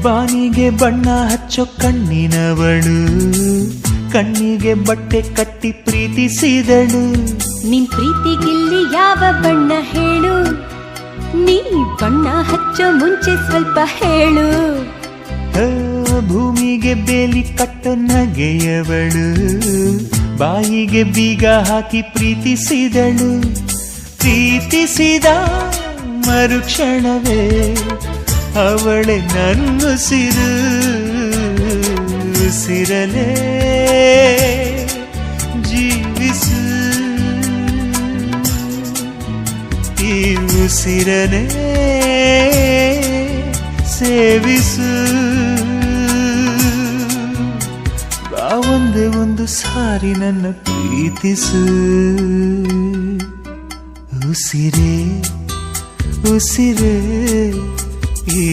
ಬಾನಿಗೆ ಬಣ್ಣ ಹಚ್ಚೋ ಕಣ್ಣಿನವಳು, ಕಣ್ಣಿಗೆ ಬಟ್ಟೆ ಕಟ್ಟಿ ಪ್ರೀತಿಸಿದಳು. ನಿನ್ ಪ್ರೀತಿಗಿಲ್ಲಿ ಯಾವ ಬಣ್ಣ ಹೇಳು, ನೀ ಬಣ್ಣ ಹಚ್ಚೋ ಮುಂಚೆ ಸ್ವಲ್ಪ ಹೇಳು. ಭೂಮಿಗೆ ಬೇಲಿ ಕಟ್ಟೋ ನಗೆಯವಳು, ಬಾಯಿಗೆ ಬೀಗ ಹಾಕಿ ಪ್ರೀತಿಸಿದಳು. ಪ್ರೀತಿಸಿದ ಮರುಕ್ಷಣವೇ ಅವಳೆ ನನ್ನುಸಿರು, ಉಸಿರಲೇ ಜೀವಿಸು, ಈ ಉಸಿರನೇ ಸೇವಿಸು. ಒಂದೇ ಒಂದು ಸಾರಿ ನನ್ನ ಪ್ರೀತಿಸು. ಉಸಿರೇ ಉಸಿರೇ ಈ